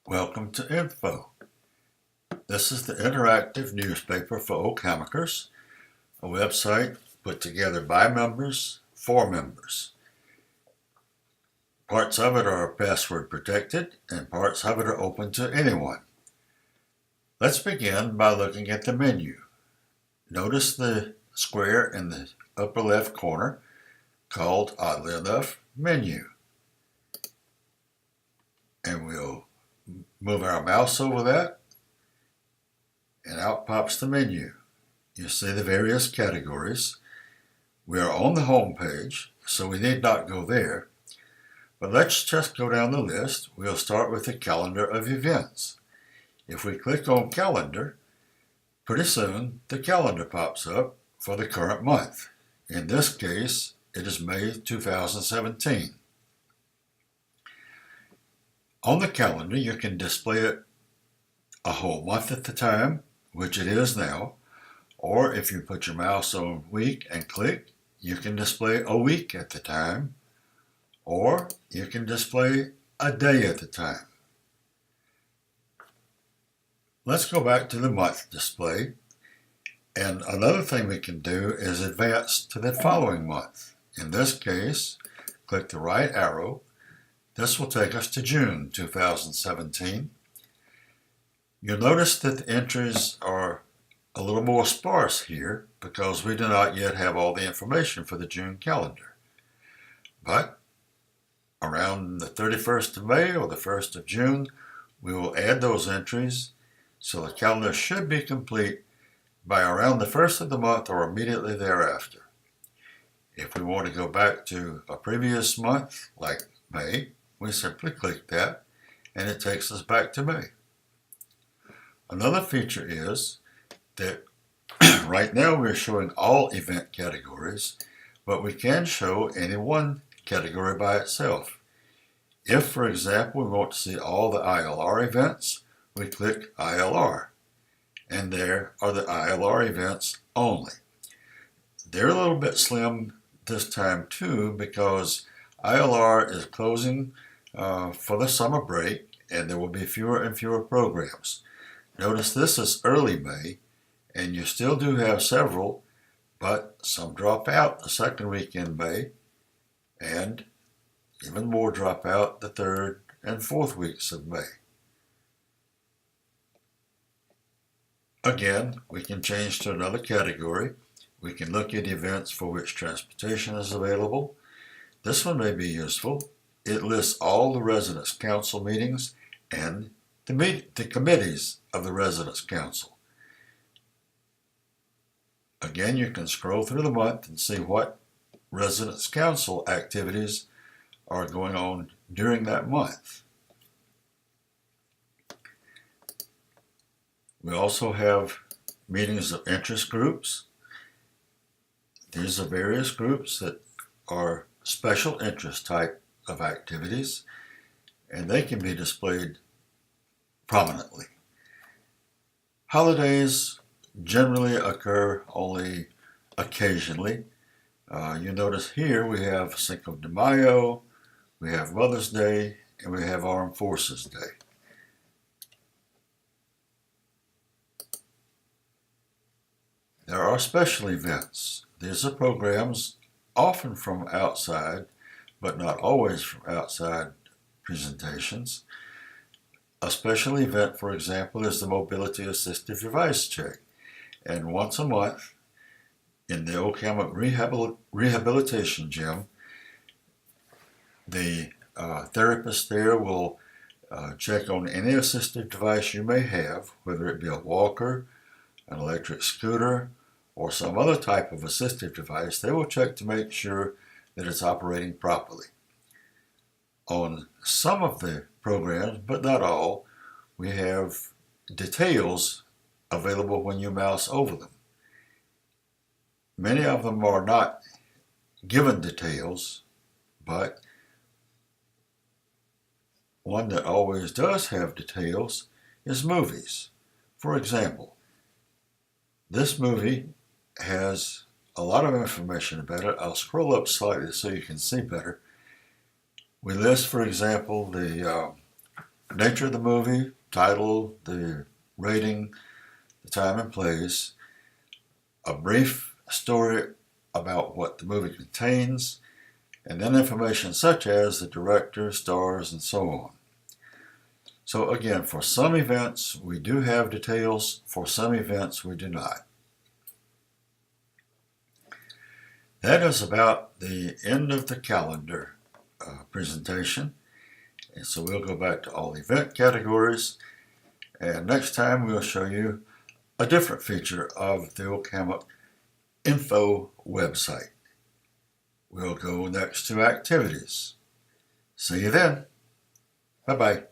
Welcome to Info. This is the interactive newspaper for Okamikers, a website put together by members for members. Parts of it are password protected and parts of it are open to anyone. Let's begin by looking at the menu. Notice the square in the upper left corner called, oddly enough, Menu. And we'll move our mouse over that, and out pops the menu. You see the various categories. We are on the home page, so we need not go there. But let's just go down the list. We'll start with the calendar of events. If we click on calendar, pretty soon the calendar pops up for the current month. In this case, it is May 2017. On the calendar, you can display it a whole month at the time, which it is now, or if you put your mouse on week and click, you can display a week at the time, or you can display a day at the time. Let's go back to the month display, and another thing we can do is advance to the following month. In this case, click the right arrow. This will take us to June 2017. You'll notice that the entries are a little more sparse here because we do not yet have all the information for the June calendar. But around the 31st of May or the 1st of June, we will add those entries, so the calendar should be complete by around the 1st of the month or immediately thereafter. If we want to go back to a previous month, like May, we simply click that and it takes us back to May. Another feature is that right now we're showing all event categories, but we can show any one category by itself. If, for example, we want to see all the ILR events, we click ILR, and there are the ILR events only. They're a little bit slim this time too because ILR is closing for the summer break, and there will be fewer and fewer programs. Notice this is early May, and you still do have several, but some drop out the second week in May, and even more drop out the third and fourth weeks of May. Again, we can change to another category. We can look at events for which transportation is available. This one may be useful. It lists all the Residence Council meetings and the committees of the Residence Council. Again, you can scroll through the month and see what Residence Council activities are going on during that month. We also have meetings of interest groups. These are various groups that are special interest type of activities, and they can be displayed prominently. Holidays generally occur only occasionally. You notice here we have Cinco de Mayo, we have Mother's Day, and we have Armed Forces Day. There are special events. These are programs often from outside, but not always from outside presentations. A special event, for example, is the Mobility Assistive Device Check. And once a month, in the Okamik Rehabilitation Gym, the therapist there will check on any assistive device you may have, whether it be a walker, an electric scooter, or some other type of assistive device. They will check to make sure that it's operating properly. On some of the programs, but not all, we have details available when you mouse over them. Many of them are not given details, but one that always does have details is movies. For example, this movie has a lot of information about it. I'll scroll up slightly so you can see better. We list, for example, the nature of the movie, title, the rating, the time and place, a brief story about what the movie contains, and then information such as the director, stars, and so on. So again, for some events we do have details, for some events we do not. That is about the end of the calendar presentation. And so we'll go back to all event categories, and next time we'll show you a different feature of the Ocaml Info website. We'll go next to activities. See you then. Bye-bye.